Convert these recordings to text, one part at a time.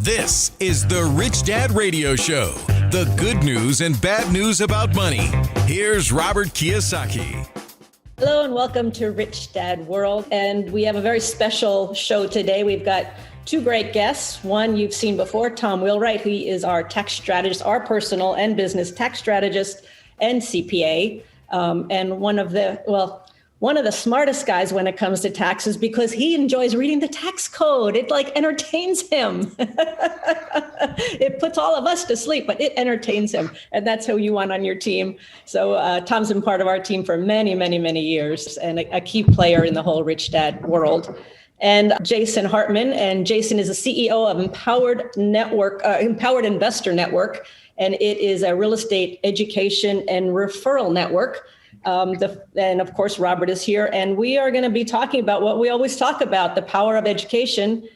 This is the Rich Dad Radio Show. The good news and bad news about money. Here's Robert Kiyosaki. Hello and welcome to Rich Dad World. And we have a very special show today. We've got two great guests. One you've seen before, Tom Wheelwright, who is our tax strategist, our personal and business tax strategist and CPA. And one of the smartest guys when it comes to taxes because he enjoys reading the tax code. It entertains him. It puts all of us to sleep, but it entertains him. And that's who you want on your team. So Tom's been part of our team for many, many, many years and a key player in the whole Rich Dad world. And Jason Hartman, and Jason is the CEO of Empowered Investor Network, and it is a real estate education and referral network. And of course, Robert is here, and we are going to be talking about what we always talk about, the power of education,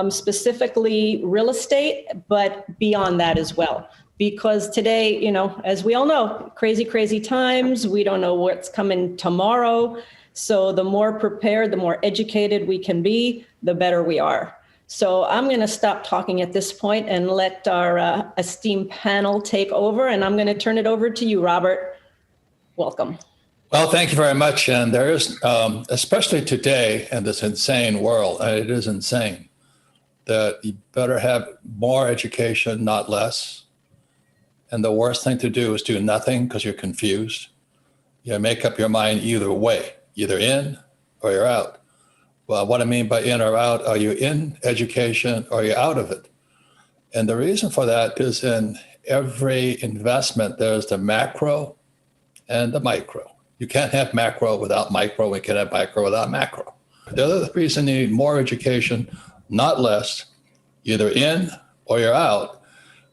specifically real estate, but beyond that as well. Because today, as we all know, crazy, crazy times. We don't know what's coming tomorrow. So the more prepared, the more educated we can be, the better we are. So I'm going to stop talking at this point and let our esteemed panel take over. And I'm going to turn it over to you, Robert. Welcome. Well, thank you very much. And there is, especially today in this insane world, and it is insane, that you better have more education, not less. And the worst thing to do is do nothing because you're confused. You make up your mind either way, either in or you're out. Well, what I mean by in or out, are you in education or are you out of it? And the reason for that is in every investment, there's the macro and the micro. You can't have macro without micro. We can't have micro without macro. The other reason you need more education, not less, either in or you're out,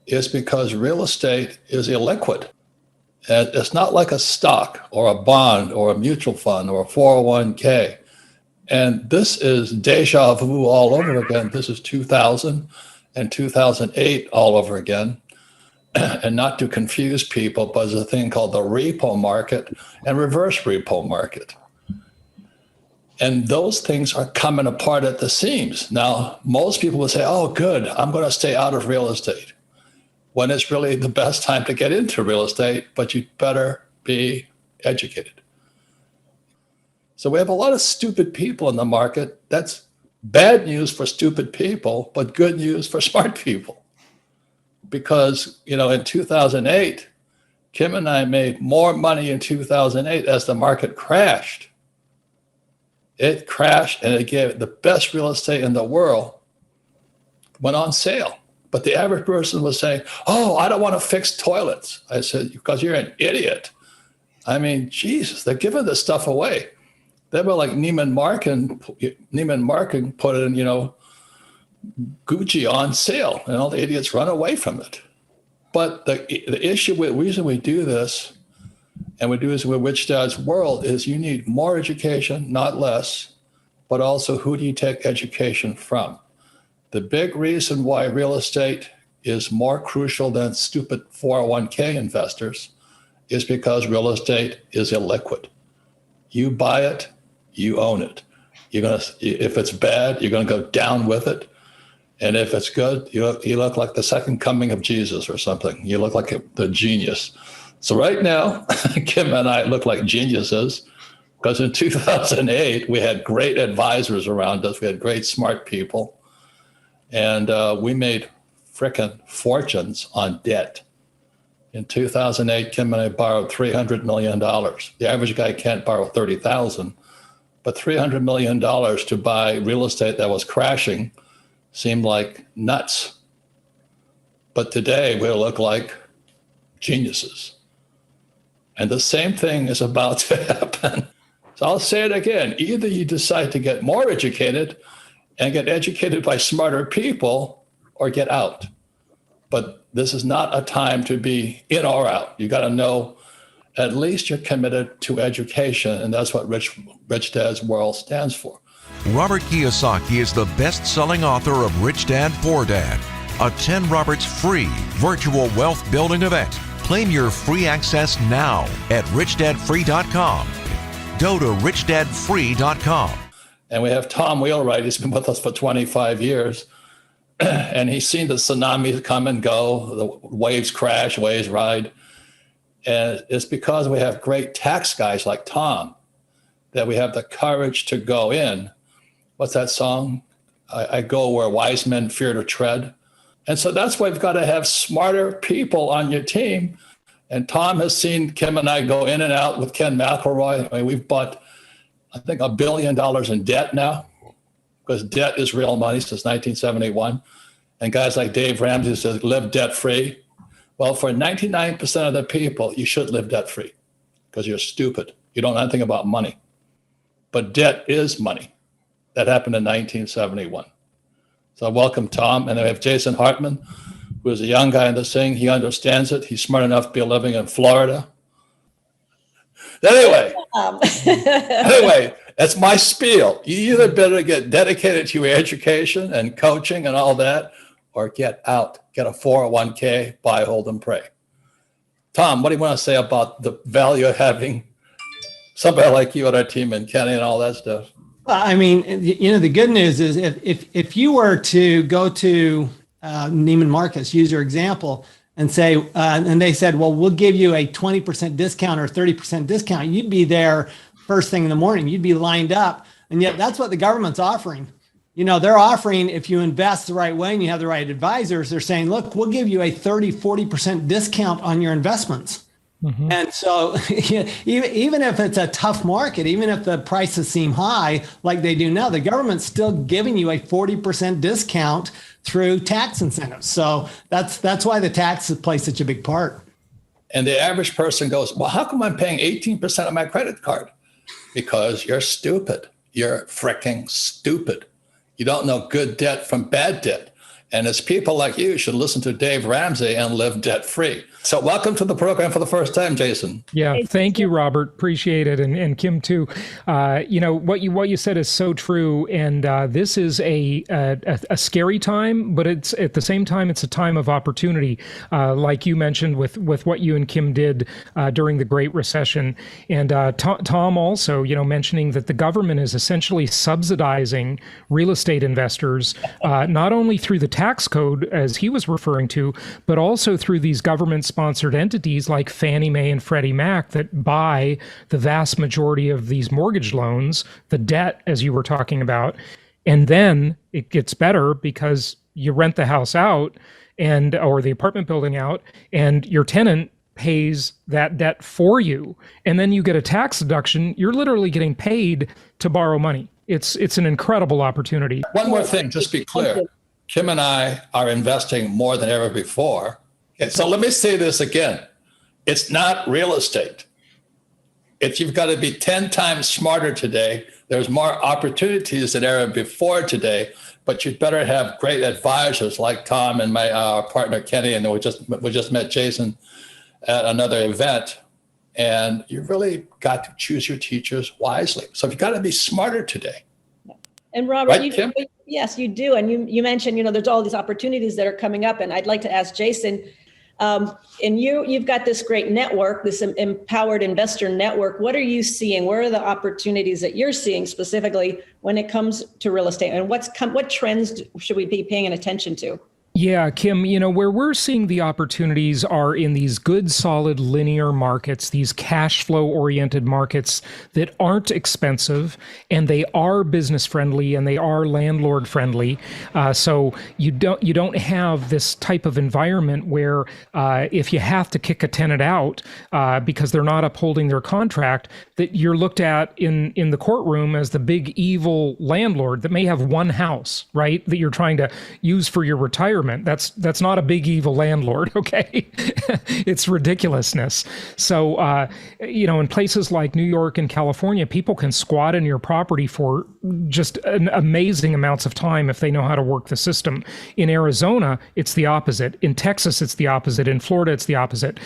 is because real estate is illiquid. And it's not like a stock or a bond or a mutual fund or a 401k. And this is deja vu all over again. This is 2000 and 2008 all over again. And not to confuse people, but there's a thing called the repo market and reverse repo market. And those things are coming apart at the seams. Now, most people will say, oh, good, I'm going to stay out of real estate, when it's really the best time to get into real estate, but you better be educated. So we have a lot of stupid people in the market. That's bad news for stupid people, but good news for smart people. Because, in 2008, Kim and I made more money in 2008 as the market crashed. It crashed and it gave the best real estate in the world went on sale. But the average person was saying, oh, I don't want to fix toilets. I said, because you're an idiot. I mean, Jesus, they're giving this stuff away. They were like Neiman Marcus put in, Gucci on sale, and all the idiots run away from it. But the issue, the reason we do this, and we do this with Rich Dad's World, is you need more education, not less, but also who do you take education from? The big reason why real estate is more crucial than stupid 401k investors is because real estate is illiquid. You buy it, you own it. If it's bad, you're gonna go down with it. And if it's good, you look like the second coming of Jesus or something. You look like the genius. So right now, Kim and I look like geniuses because in 2008, we had great advisors around us. We had great, smart people. And we made frickin' fortunes on debt. In 2008, Kim and I borrowed $300 million. The average guy can't borrow $30,000, but $300 million to buy real estate that was crashing seemed like nuts. But today we look like geniuses. And the same thing is about to happen. So I'll say it again. Either you decide to get more educated and get educated by smarter people or get out. But this is not a time to be in or out. You got to know at least you're committed to education. And that's what Rich Dad's World stands for. Robert Kiyosaki is the best-selling author of Rich Dad, Poor Dad, a 10 Roberts free virtual wealth building event. Claim your free access now at richdadfree.com. Go to richdadfree.com. And we have Tom Wheelwright. He's been with us for 25 years. and he's seen the tsunamis come and go, the waves crash, waves ride. And it's because we have great tax guys like Tom that we have the courage to go in. What's that song? I go where wise men fear to tread. And so that's why we've got to have smarter people on your team. And Tom has seen Kim and I go in and out with Ken McElroy. I mean, we've bought, I think, $1 billion in debt now, because debt is real money since 1971. And guys like Dave Ramsey says, live debt free. Well, for 99% of the people, you should live debt free because you're stupid. You don't know anything about money. But debt is money. That happened in 1971. So welcome, Tom. And then we have Jason Hartman, who is a young guy in this thing. He understands it. He's smart enough to be living in Florida. Anyway, that's my spiel. You either better get dedicated to your education and coaching and all that, or get out, get a 401k, buy, hold, and pray. Tom, what do you want to say about the value of having somebody like you on our team and Kenny and all that stuff? I mean, the good news is if you were to go to Neiman Marcus, use your example, and say, and they said, well, we'll give you a 20% discount or 30% discount, you'd be there first thing in the morning. You'd be lined up. And yet that's what the government's offering. They're offering, if you invest the right way and you have the right advisors, they're saying, look, we'll give you a 30-40% discount on your investments. Mm-hmm. And so even if it's a tough market, even if the prices seem high, like they do now, the government's still giving you a 40% discount through tax incentives. So that's why the taxes play such a big part. And the average person goes, well, how come I'm paying 18% on my credit card? Because you're stupid. You're freaking stupid. You don't know good debt from bad debt. And it's people like you should listen to Dave Ramsey and live debt free. So welcome to the program for the first time, Jason. Yeah, thank you, Robert. Appreciate it. And Kim too. What you said is so true. And this is a scary time, but it's at the same time, it's a time of opportunity. Like you mentioned with what you and Kim did during the Great Recession. And Tom also, mentioning that the government is essentially subsidizing real estate investors, not only through the tax code, as he was referring to, but also through these government-sponsored entities like Fannie Mae and Freddie Mac that buy the vast majority of these mortgage loans, the debt, as you were talking about. And then it gets better because you rent the house out or the apartment building out, and your tenant pays that debt for you. And then you get a tax deduction. You're literally getting paid to borrow money. It's an incredible opportunity. One more thing, just to be clear. Kim and I are investing more than ever before. Okay, so let me say this again. It's not real estate. You've got to be 10 times smarter today. There's more opportunities than ever before today, but you'd better have great advisors like Tom and my partner Kenny, and we just met Jason at another event. And you really got to choose your teachers wisely. So you've got to be smarter today. And Robert, right, Kim? Yes, you do. And you mentioned, there's all these opportunities that are coming up. And I'd like to ask Jason, and you've got this great network, this empowered investor network. What are you seeing? Where are the opportunities that you're seeing specifically when it comes to real estate? And what trends should we be paying attention to? Yeah, Kim, where we're seeing the opportunities are in these good, solid, linear markets, these cash flow oriented markets that aren't expensive, and they are business friendly and they are landlord friendly. So you don't have this type of environment where if you have to kick a tenant out because they're not upholding their contract, that you're looked at in the courtroom as the big evil landlord that may have one house, right, that you're trying to use for your retirement. That's not a big evil landlord, okay? It's ridiculousness. So, in places like New York and California, people can squat in your property for just amazing amounts of time if they know how to work the system. In Arizona, it's the opposite. In Texas, it's the opposite. In Florida, it's the opposite.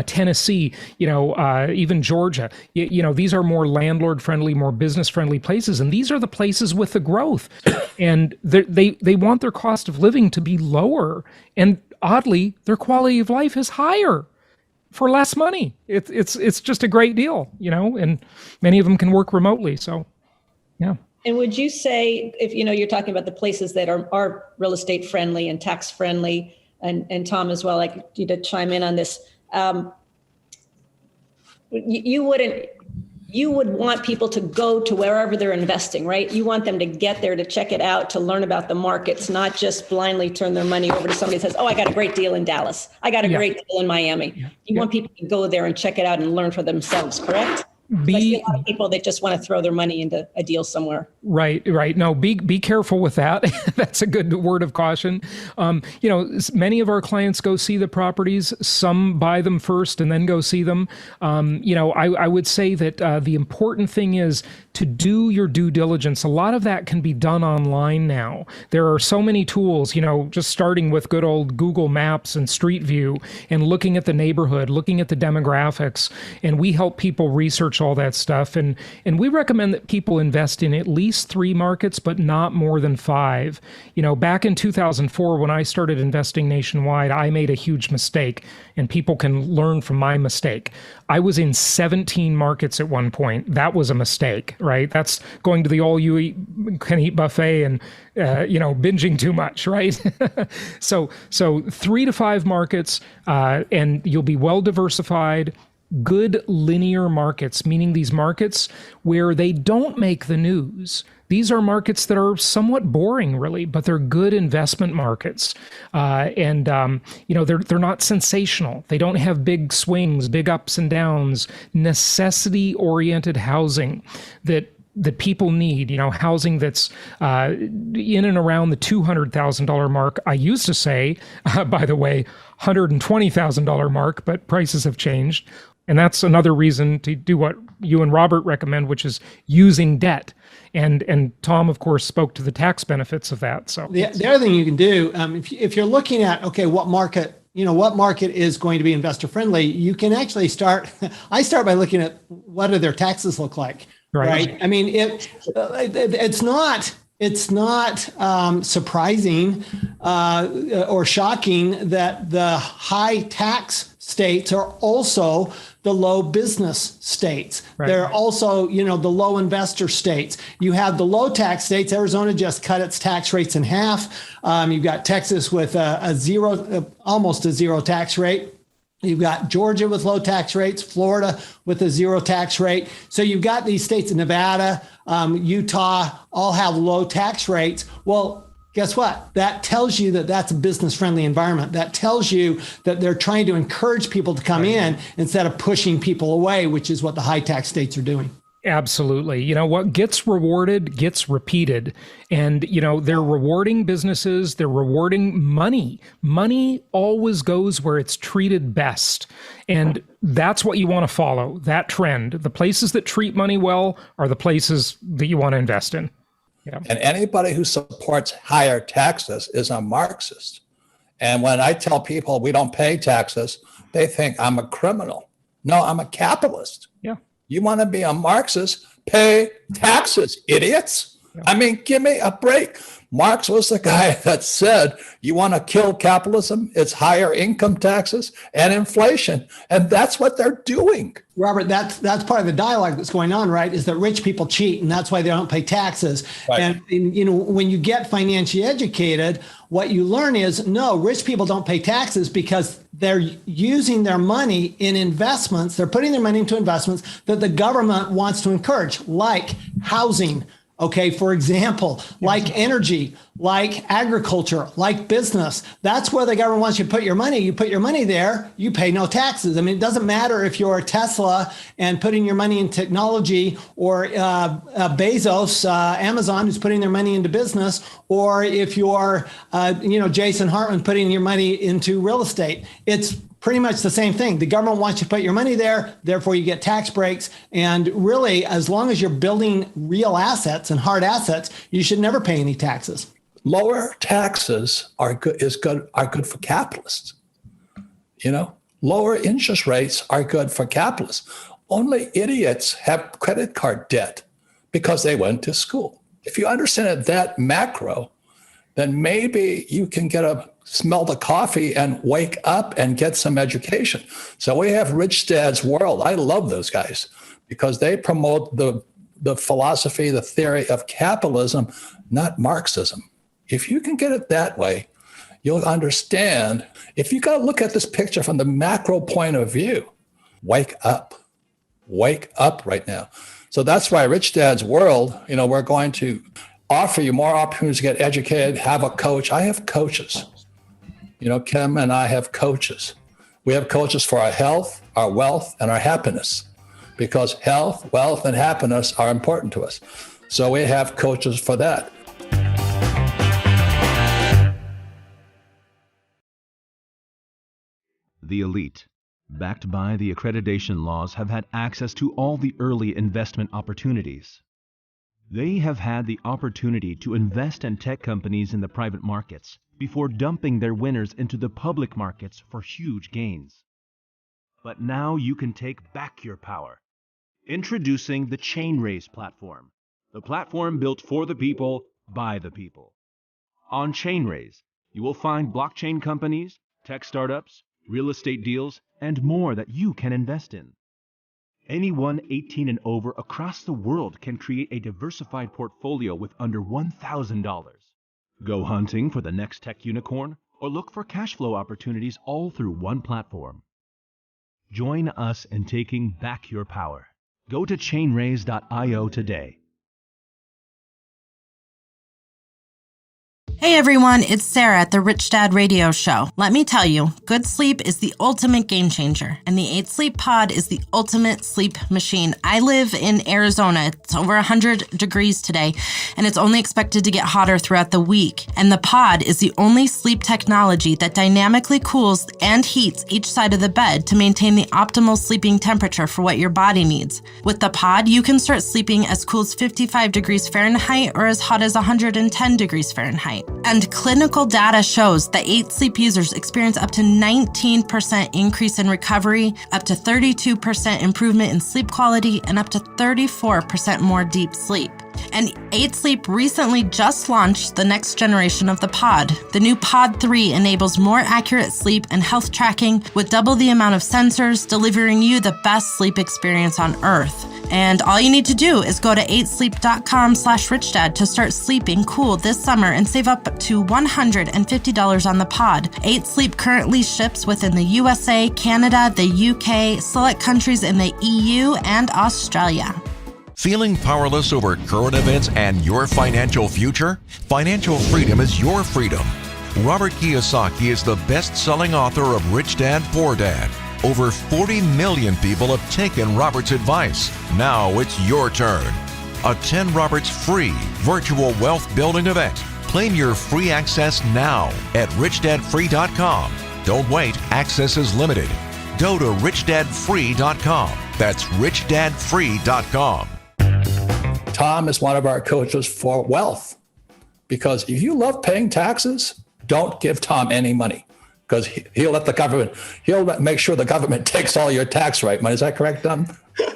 Tennessee, even Georgia, these are more landlord-friendly, more business-friendly places, and these are the places with the growth. And they want their cost of living to be lower. And oddly, their quality of life is higher for less money. It's just a great deal, and many of them can work remotely. So, yeah. And would you say, if you're talking about the places that are real estate friendly and tax friendly, and Tom as well, I'd like you to chime in on this. You would want people to go to wherever they're investing, right? You want them to get there, to check it out, to learn about the markets, not just blindly turn their money over to somebody that says, oh, I got a great deal in Dallas. I got a great deal in Miami. You want people to go there and check it out and learn for themselves, correct? I see a lot of people that just want to throw their money into a deal somewhere. Right. No, be careful with that. That's a good word of caution. Many of our clients go see the properties. Some buy them first and then go see them. I would say that the important thing is to do your due diligence. A lot of that can be done online now. There are so many tools, just starting with good old Google Maps and Street View and looking at the neighborhood, looking at the demographics, and we help people research all that stuff. And we recommend that people invest in at least 3 markets, but not more than 5. Back in 2004, when I started investing nationwide, I made a huge mistake, and people can learn from my mistake. I was in 17 markets at one point. That was a mistake, right? That's going to the all-you-can-eat buffet and, binging too much, right? So 3 to 5 markets, and you'll be well diversified. Good linear markets, meaning these markets where they don't make the news. These are markets that are somewhat boring, really, but they're good investment markets. They're not sensational. They don't have big swings, big ups and downs, necessity-oriented housing that people need, housing that's in and around the $200,000 mark. I used to say, by the way, $120,000 mark, but prices have changed. And that's another reason to do what you and Robert recommend, which is using debt. And Tom, of course, spoke to the tax benefits of that. So the other thing you can do, if you're looking at, okay, what market is going to be investor friendly, you can actually start. I start by looking at what do their taxes look like, right? I mean, it's not surprising or shocking that the high tax states are also the low business states. Right. They're also, the low investor states. You have the low tax states. Arizona just cut its tax rates in half. You've got Texas with almost a zero tax rate. You've got Georgia with low tax rates, Florida with a zero tax rate. So you've got these states, Nevada, Utah, all have low tax rates. Well, guess what? That tells you that that's a business-friendly environment. That tells you that they're trying to encourage people to come in instead of pushing people away, which is what the high tax states are doing. Absolutely. What gets rewarded gets repeated. And, they're rewarding businesses. They're rewarding money. Money always goes where it's treated best. And that's what you want to follow, that trend. The places that treat money well are the places that you want to invest in. Yeah. And anybody who supports higher taxes is a Marxist. And when I tell people we don't pay taxes, they think I'm a criminal. No, I'm a capitalist. Yeah. You want to be a Marxist? Pay taxes, idiots. Yeah. I mean, give me a break. Marx was the guy that said, you want to kill capitalism? It's higher income taxes and inflation. And that's what they're doing. Robert, that's part of the dialogue that's going on, right? Is that rich people cheat, and that's why they don't pay taxes. Right. And when you get financially educated, what you learn is, no, rich people don't pay taxes because they're using their money in investments. They're putting their money into investments that the government wants to encourage, like housing. Okay, for example, like energy, like agriculture, like business. That's where the government wants you to put your money. You put your money there, you pay no taxes. I mean, it doesn't matter if you're Tesla and putting your money in technology, or Bezos, Amazon, who's putting their money into business, or if you're, Jason Hartman putting your money into real estate. It's pretty much the same thing. The government wants you to put your money there, therefore you get tax breaks. And really, as long as you're building real assets and hard assets, you should never pay any taxes. Lower taxes are good for capitalists. Lower interest rates are good for capitalists. Only idiots have credit card debt because they went to school. If you understand it that macro, then maybe you can smell the coffee and wake up and get some education. So we have Rich Dad's World. I love those guys because they promote the the philosophy, the theory of capitalism, not Marxism. If you can get it that way, you'll understand. If you got to look at this picture from the macro point of view, wake up right now. So that's why Rich Dad's World, we're going to offer you more opportunities to get educated, have a coach. I have coaches. Kim and I have coaches. We have coaches for our health, our wealth, and our happiness, because health, wealth, and happiness are important to us. So we have coaches for that. The elite, backed by the accreditation laws, have had access to all the early investment opportunities. They have had the opportunity to invest in tech companies in the private markets before dumping their winners into the public markets for huge gains. But now you can take back your power. Introducing the Chainraise platform, the platform built for the people, by the people. On Chainraise, you will find blockchain companies, tech startups, real estate deals, and more that you can invest in. Anyone 18 and over across the world can create a diversified portfolio with under $1,000. Go hunting for the next tech unicorn, or look for cash flow opportunities all through one platform. Join us in taking back your power. Go to chainraise.io today. Hey everyone, it's Sarah at the Rich Dad Radio Show. Let me tell you, good sleep is the ultimate game changer, and the 8 Sleep Pod is the ultimate sleep machine. I live in Arizona. It's over 100 degrees today, and it's only expected to get hotter throughout the week. And the pod is the only sleep technology that dynamically cools and heats each side of the bed to maintain the optimal sleeping temperature for what your body needs. With the pod, you can start sleeping as cool as 55 degrees Fahrenheit or as hot as 110 degrees Fahrenheit. And clinical data shows that 8 Sleep users experience up to 19% increase in recovery, up to 32% improvement in sleep quality, and up to 34% more deep sleep. And 8 Sleep recently just launched the next generation of the pod. The new Pod 3 enables more accurate sleep and health tracking with double the amount of sensors, delivering you the best sleep experience on Earth. And all you need to do is go to 8sleep.com/richdad to start sleeping cool this summer and save up to $150 on the pod. 8 Sleep currently ships within the USA, Canada, the UK, select countries in the EU, and Australia. Feeling powerless over current events and your financial future? Financial freedom is your freedom. Robert Kiyosaki is the best-selling author of Rich Dad, Poor Dad. Over 40 million people have taken Robert's advice. Now it's your turn. Attend Robert's free virtual wealth building event. Claim your free access now at richdadfree.com. Don't wait, access is limited. Go to richdadfree.com. That's richdadfree.com. Tom is one of our coaches for wealth, because if you love paying taxes, don't give Tom any money, because he'll make sure the government takes all your tax rate money. Is that correct, Tom?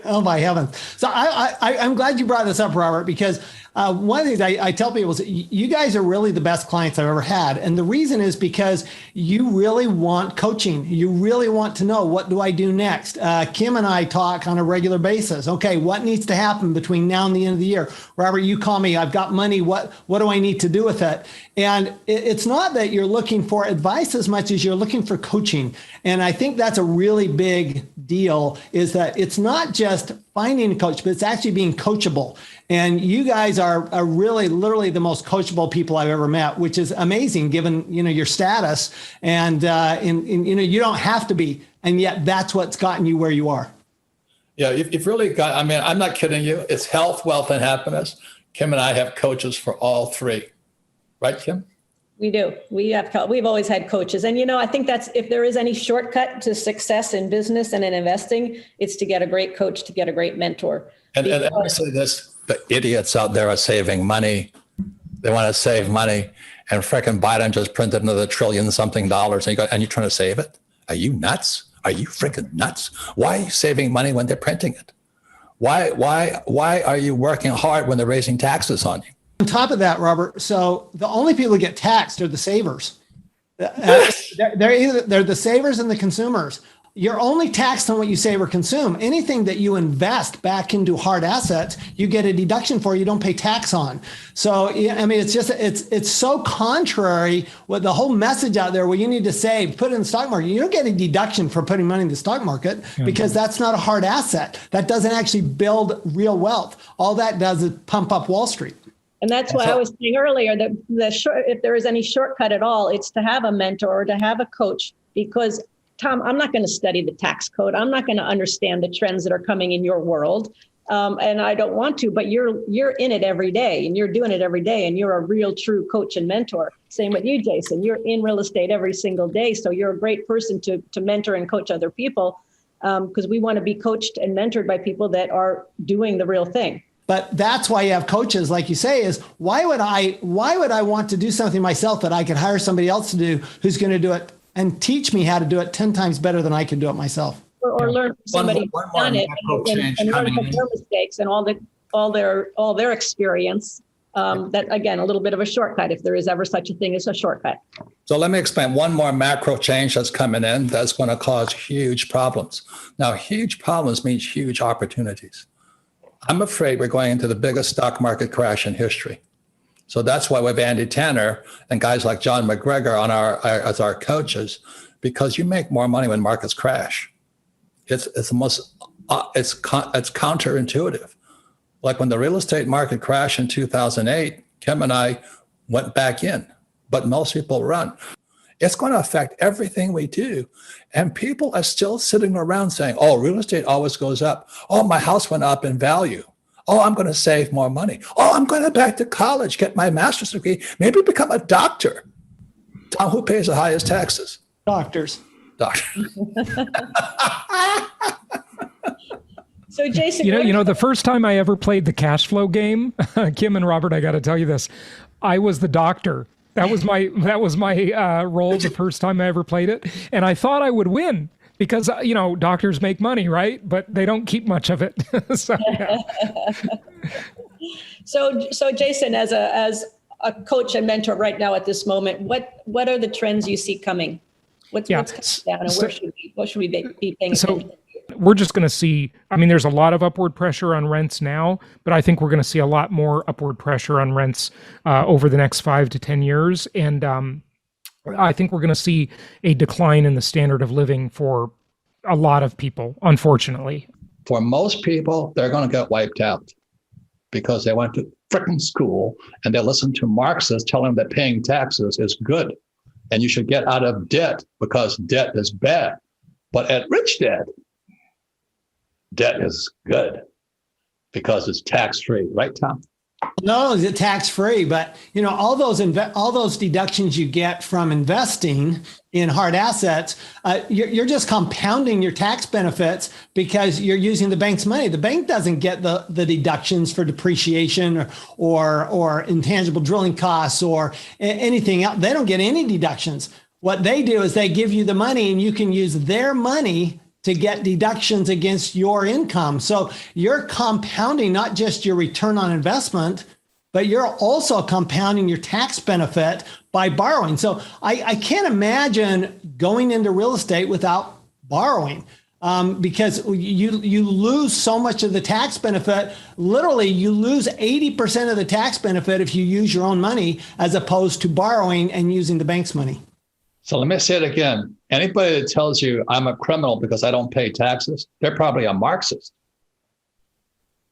Oh my heavens. So I'm glad you brought this up, Robert, because one of the things I tell people is you guys are really the best clients I've ever had. And the reason is because you really want coaching. You really want to know, what do I do next? Kim and I talk on a regular basis. Okay, what needs to happen between now and the end of the year? Robert, you call me, I've got money. What do I need to do with it? And it's not that you're looking for advice as much as you're looking for coaching. And I think that's a really big deal, is that it's not just finding a coach, but it's actually being coachable. And you guys are really literally the most coachable people I've ever met, which is amazing given, your status. And you don't have to be, and yet that's what's gotten you where you are. Yeah, you've really got, I'm not kidding you. It's health, wealth, and happiness. Kim and I have coaches for all three. Right, Kim? We do. We've always had coaches. And, I think that's, if there is any shortcut to success in business and in investing, it's to get a great coach, to get a great mentor. And let me say this, the idiots out there are saving money. They want to save money. And frickin' Biden just printed another trillion-something dollars. And you're trying to save it? Are you nuts? Are you frickin' nuts? Why are you saving money when they're printing it? Why are you working hard when they're raising taxes on you? On top of that, Robert, so the only people who get taxed are the savers. They're the savers and the consumers. you're only taxed on what you save or consume. Anything that you invest back into hard assets, you get a deduction for, you don't pay tax on. So, I mean, it's so contrary with the whole message out there where you need to save, put it in the stock market. You don't get a deduction for putting money in the stock market because that's not a hard asset. That doesn't actually build real wealth. All that does is pump up Wall Street. And that's why I was saying earlier that if there is any shortcut at all, it's to have a mentor or to have a coach, because Tom, I'm not going to study the tax code. I'm not going to understand the trends that are coming in your world. And I don't want to, but you're in it every day and you're doing it every day. And you're a real true coach and mentor. Same with you, Jason. You're in real estate every single day. So you're a great person to mentor and coach other people, because we want to be coached and mentored by people that are doing the real thing. But that's why you have coaches, like you say, is why would I want to do something myself that I could hire somebody else to do who's going to do it and teach me how to do it 10 times better than I can do it myself. Or learn from somebody who's done it and learn from their mistakes and all their experience. That, again, a little bit of a shortcut, if there is ever such a thing as a shortcut. So let me explain one more macro change that's coming in that's going to cause huge problems. Now, huge problems means huge opportunities. I'm afraid we're going into the biggest stock market crash in history. So that's why we have Andy Tanner and guys like John McGregor as our coaches, because you make more money when markets crash. It's counterintuitive. Like when the real estate market crashed in 2008, Kim and I went back in, but most people run. It's going to affect everything we do. And people are still sitting around saying, oh, real estate always goes up. Oh, my house went up in value. Oh, I'm going to save more money. Oh, I'm going back to college, get my master's degree, maybe become a doctor. Tom, who pays the highest taxes? Doctors. So, Jason, you know, the first time I ever played the cash flow game, Kim and Robert, I got to tell you this, I was the doctor. That was my role the first time I ever played it, and I thought I would win. Because, you know, doctors make money, right? But they don't keep much of it. So, yeah. So Jason, as a coach and mentor right now at this moment, what are the trends you see coming? What's coming down, and what should we be paying attention to? We're just going to see, I mean, there's a lot of upward pressure on rents now, but I think we're going to see a lot more upward pressure on rents over the next 5 to 10 years. And I think we're going to see a decline in the standard of living for a lot of people, unfortunately. For most people, they're going to get wiped out because they went to frickin' school and they listened to Marxists telling them that paying taxes is good and you should get out of debt because debt is bad. But at Rich Dad, debt is good because it's tax-free. Right, Tom? Not only is it tax-free, but you know all those deductions you get from investing in hard assets, you're just compounding your tax benefits because you're using the bank's money. The bank doesn't get the deductions for depreciation or intangible drilling costs or anything else. They don't get any deductions. What they do is they give you the money, and you can use their money to get deductions against your income. So you're compounding not just your return on investment, but you're also compounding your tax benefit by borrowing. So I can't imagine going into real estate without borrowing because you lose so much of the tax benefit. Literally, you lose 80% of the tax benefit if you use your own money as opposed to borrowing and using the bank's money. So let me say it again. Anybody that tells you I'm a criminal because I don't pay taxes, they're probably a Marxist.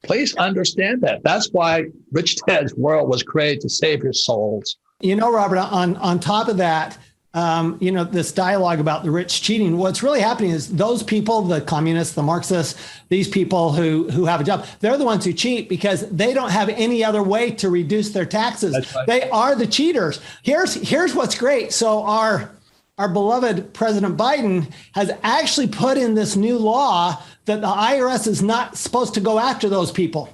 Please understand that. That's why Rich Dad's World was created to save your souls. You know, Robert, on top of that, you know, this dialogue about the rich cheating, what's really happening is those people, the communists, the Marxists, these people who have a job, they're the ones who cheat because they don't have any other way to reduce their taxes. That's right. They are the cheaters. Here's what's great. So our beloved President Biden has actually put in this new law that the IRS is not supposed to go after those people.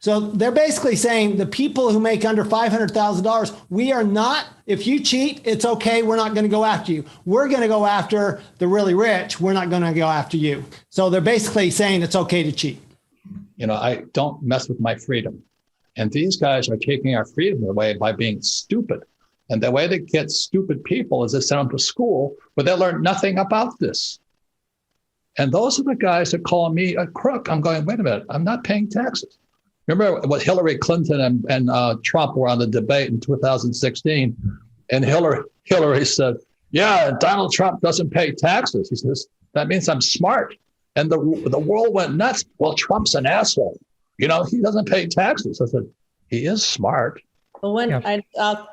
So they're basically saying the people who make under $500,000, we are not, if you cheat, it's okay. We're not going to go after you. We're going to go after the really rich. We're not going to go after you. So they're basically saying it's okay to cheat. You know, I don't mess with my freedom. And these guys are taking our freedom away by being stupid. And the way they get stupid people is they send them to school where they learn nothing about this. And those are the guys that call me a crook. I'm going, wait a minute, I'm not paying taxes. Remember what Hillary Clinton and Trump were on the debate in 2016, and Hillary said, yeah, Donald Trump doesn't pay taxes. He says, that means I'm smart. And the world went nuts. Well, Trump's an asshole. He doesn't pay taxes. I said, he is smart. Well,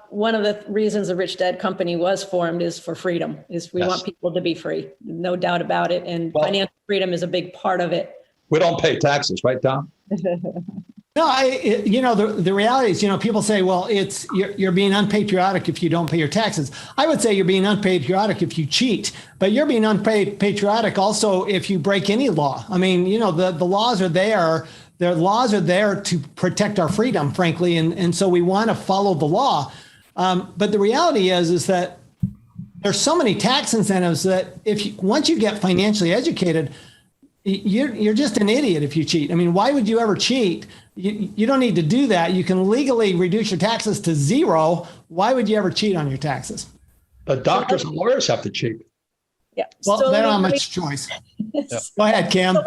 one of the reasons the Rich Dad Company was formed is for freedom. We want people to be free, no doubt about it. And financial freedom is a big part of it. We don't pay taxes, right, Don? No, the reality is, people say, well, you're being unpatriotic if you don't pay your taxes. I would say you're being unpatriotic if you cheat, but you're being unpatriotic also if you break any law. I mean, the laws are there. The laws are there to protect our freedom, frankly, and so we want to follow the law. But the reality is that there's so many tax incentives that once you get financially educated, you're just an idiot if you cheat. I mean, why would you ever cheat? You don't need to do that. You can legally reduce your taxes to zero. Why would you ever cheat on your taxes? But doctors and lawyers have to cheat. Yeah. Well, they don't have much choice. Go ahead, Cam. So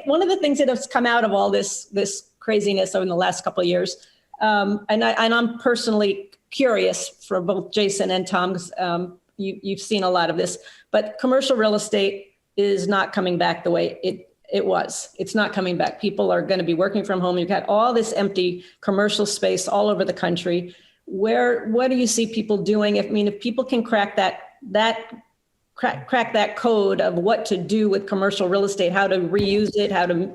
one of the things that has come out of all this craziness over the last couple of years, and I'm personally curious for both Jason and Tom, because you've seen a lot of this, but commercial real estate is not coming back the way it was. It's not coming back. People are going to be working from home. You've got all this empty commercial space all over the country. What do you see people doing? If people can crack that code of what to do with commercial real estate, how to reuse it, how to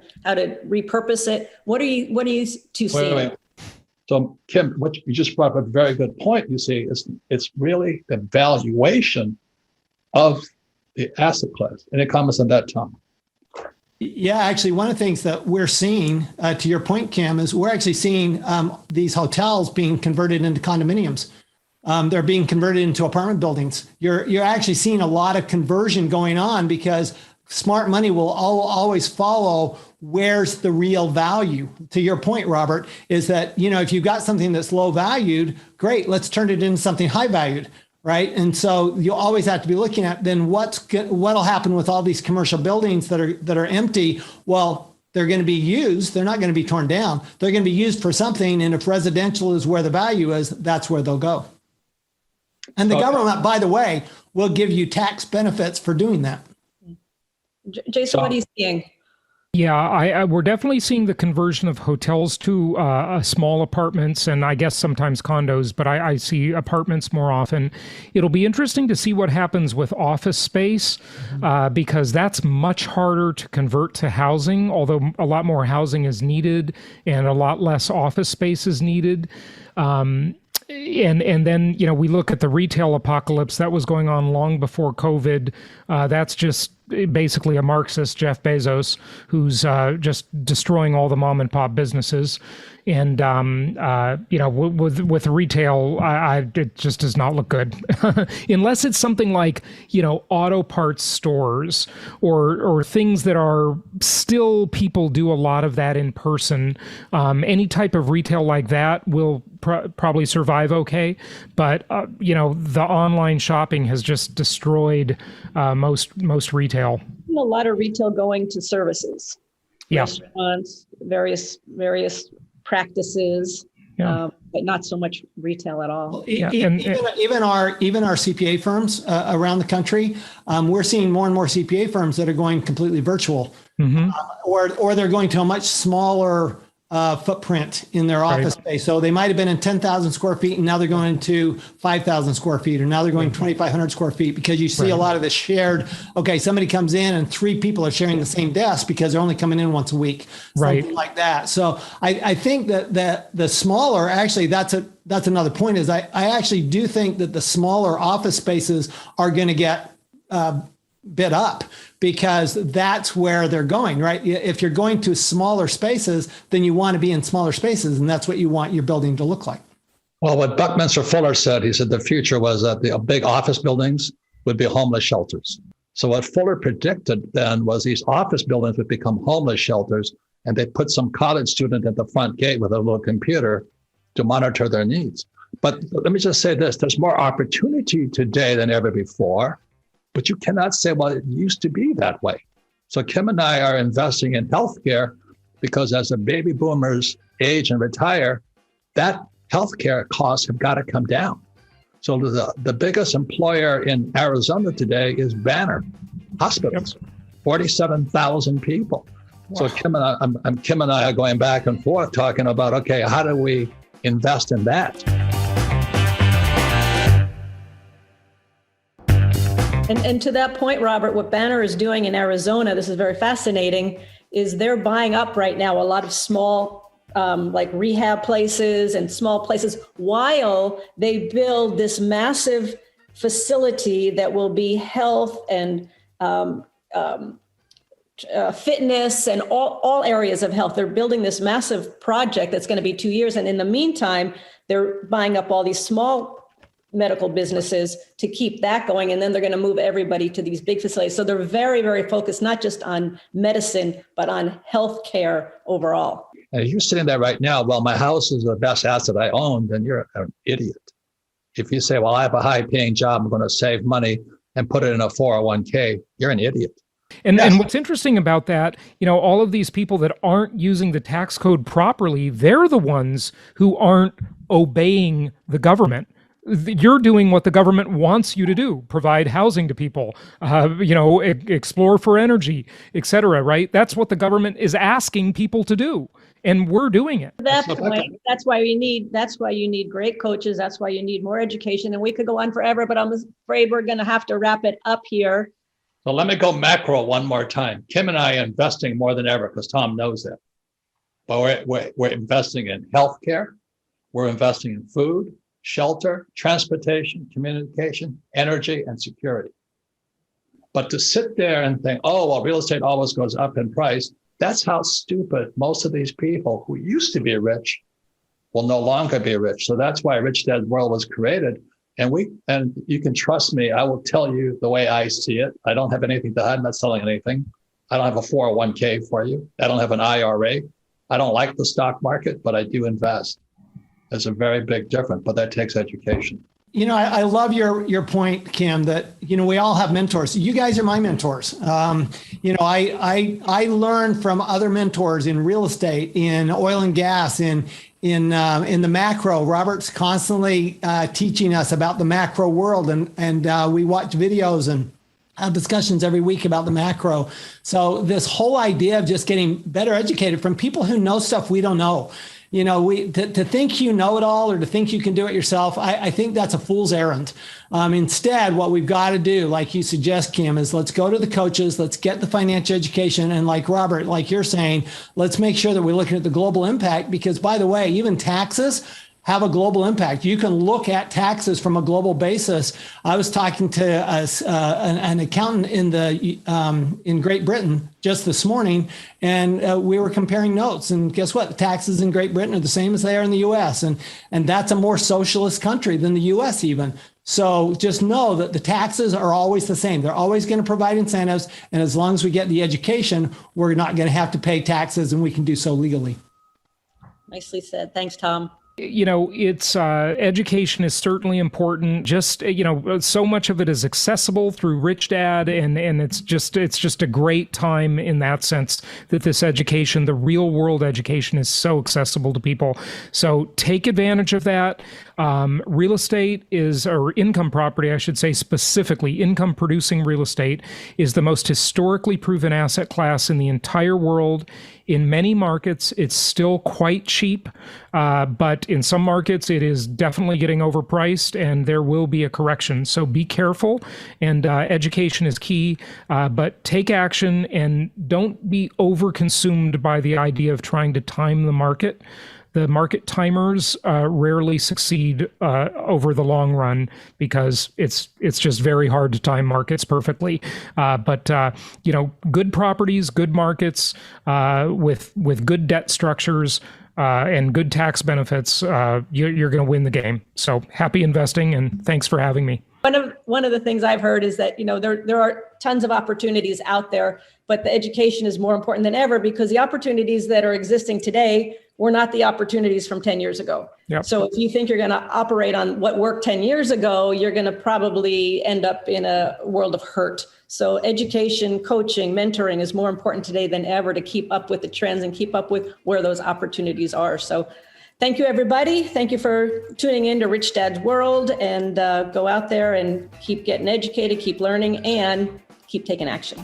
repurpose it. What are you two seeing? Wait. So Kim, what you just brought up a very good point. You see, it's really the valuation of the asset class. Any comments on that, Tom? Yeah, actually, one of the things that we're seeing, to your point, Cam, is we're actually seeing these hotels being converted into condominiums. They're being converted into apartment buildings. You're actually seeing a lot of conversion going on because smart money will always follow where's the real value. To your point, Robert, is that, if you've got something that's low valued, great, let's turn it into something high valued. Right. And so you always have to be looking at then what'll happen with all these commercial buildings that are empty. Well, they're going to be used. They're not going to be torn down. They're going to be used for something. And if residential is where the value is, that's where they'll go. And the government, by the way, will give you tax benefits for doing that. Jason, what are you seeing? Yeah, we're definitely seeing the conversion of hotels to small apartments and I guess sometimes condos, but I see apartments more often. It'll be interesting to see what happens with office space because that's much harder to convert to housing, although a lot more housing is needed and a lot less office space is needed. And then, we look at the retail apocalypse that was going on long before COVID. That's just basically a Marxist, Jeff Bezos, who's just destroying all the mom and pop businesses. And, with retail, it just does not look good unless it's something like, auto parts stores or things that are still people do a lot of that in person. Any type of retail like that will probably survive okay. But, the online shopping has just destroyed most retail. A lot of retail going to services, restaurants, various practices, but not so much retail at all. Even our CPA firms around the country, we're seeing more and more CPA firms that are going completely virtual, or they're going to a much smaller footprint in their office space. So they might have been in 10,000 square feet and now they're going to 5,000 square feet, or now they're going 2,500 square feet because you see a lot of this shared, somebody comes in and 3 people are sharing the same desk because they're only coming in once a week, something like that. So I think that the smaller, actually, that's another point is I actually do think that the smaller office spaces are going to get bid up because that's where they're going, right? If you're going to smaller spaces, then you want to be in smaller spaces, and that's what you want your building to look like. Well, what Buckminster Fuller said, he said the future was that the big office buildings would be homeless shelters. So what Fuller predicted then was these office buildings would become homeless shelters, and they put some college student at the front gate with a little computer to monitor their needs. But let me just say this, there's more opportunity today than ever before. But you cannot say, well, it used to be that way. So Kim and I are investing in healthcare because as the baby boomers age and retire, that healthcare costs have got to come down. So the biggest employer in Arizona today is Banner Hospitals, 47,000 people. Wow. So Kim and I are going back and forth talking about, okay, how do we invest in that? And to that point, Robert, what Banner is doing in Arizona, this is very fascinating, is they're buying up right now a lot of small like rehab places and small places while they build this massive facility that will be health and fitness and all areas of health. They're building this massive project that's going to be 2 years. And in the meantime, they're buying up all these small medical businesses to keep that going. And then they're going to move everybody to these big facilities. So they're very, very focused, not just on medicine, but on healthcare overall. And you're sitting there right now, well, my house is the best asset I own, then you're an idiot. If you say, well, I have a high paying job, I'm going to save money and put it in a 401k, you're an idiot. And what's interesting about that, all of these people that aren't using the tax code properly, they're the ones who aren't obeying the government. You're doing what the government wants you to do, provide housing to people, explore for energy, et cetera, right? That's what the government is asking people to do. And we're doing it. At that point, that's why you need great coaches. That's why you need more education. And we could go on forever, but I'm afraid we're going to have to wrap it up here. So let me go macro one more time. Kim and I are investing more than ever because Tom knows that. But we're investing in healthcare. We're investing in food, shelter, transportation, communication, energy, and security. But to sit there and think, oh, well, real estate always goes up in price. That's how stupid most of these people who used to be rich will no longer be rich. So that's why Rich Dad World was created. And you can trust me, I will tell you the way I see it. I don't have anything to hide. I'm not selling anything. I don't have a 401k for you. I don't have an IRA. I don't like the stock market, but I do invest. There's a very big difference, but that takes education. I love your point, Kim, that, we all have mentors. You guys are my mentors. I learned from other mentors in real estate, in oil and gas, in the macro. Robert's constantly teaching us about the macro world, and we watch videos and have discussions every week about the macro. So this whole idea of just getting better educated from people who know stuff we don't know. To think you know it all or to think you can do it yourself, I think that's a fool's errand. Instead, what we've got to do, like you suggest, Kim, is let's go to the coaches, let's get the financial education. And like Robert, like you're saying, let's make sure that we're looking at the global impact, because by the way, even taxes have a global impact. You can look at taxes from a global basis. I was talking to an accountant in Great Britain just this morning, and we were comparing notes. And guess what? The taxes in Great Britain are the same as they are in the U.S. And that's a more socialist country than the U.S. even. So just know that the taxes are always the same. They're always going to provide incentives. And as long as we get the education, we're not going to have to pay taxes, and we can do so legally. Nicely said. Thanks, Tom. It's education is certainly important. Just, so much of it is accessible through Rich Dad, and it's just a great time in that sense that this education, the real world education, is so accessible to people. So take advantage of that. Real estate or income property, I should say, specifically income producing real estate, is the most historically proven asset class in the entire world. In many markets, it's still quite cheap, but in some markets, it is definitely getting overpriced, and there will be a correction. So be careful, and education is key, but take action and don't be overconsumed by the idea of trying to time the market. The market timers rarely succeed over the long run, because it's just very hard to time markets perfectly. But good properties, good markets with good debt structures and good tax benefits, you're going to win the game. So happy investing, and thanks for having me. One of the things I've heard is that, there are tons of opportunities out there, but the education is more important than ever, because the opportunities that are existing today were not the opportunities from 10 years ago. Yep. So if you think you're going to operate on what worked 10 years ago, you're going to probably end up in a world of hurt. So education, coaching, mentoring is more important today than ever to keep up with the trends and keep up with where those opportunities are. So thank you, everybody. Thank you for tuning in to Rich Dad's World, and go out there and keep getting educated, keep learning, and keep taking action.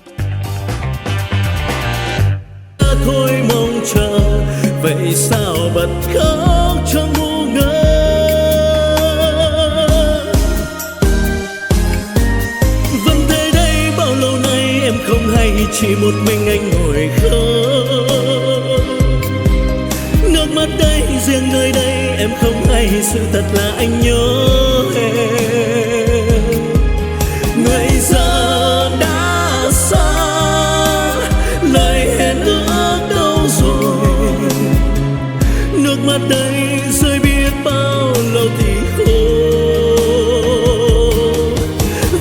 Thôi mong chờ vậy sao bật khóc trong ngu ngơ vẫn thế đây bao lâu nay em không hay chỉ một mình anh ngồi khóc nước mắt đây riêng nơi đây em không hay sự thật là anh nhớ em người giờ đã xa lời hẹn ước đâu rồi nước mắt đây rơi biết bao lâu thì khô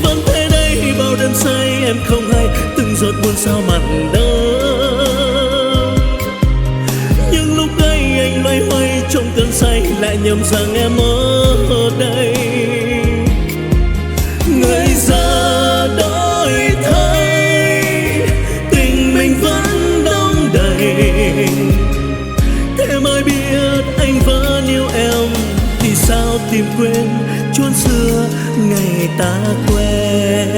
vẫn thế đây bao đêm say em không hay từng giọt buồn sao mặn đắng nhưng lúc ấy anh loay hoay trong cơn say lại nhầm rằng em ở đây người giờ đổi thay tình mình vẫn đong đầy thế mới biết anh vẫn yêu em thì sao tìm quên chốn xưa ngày ta quen.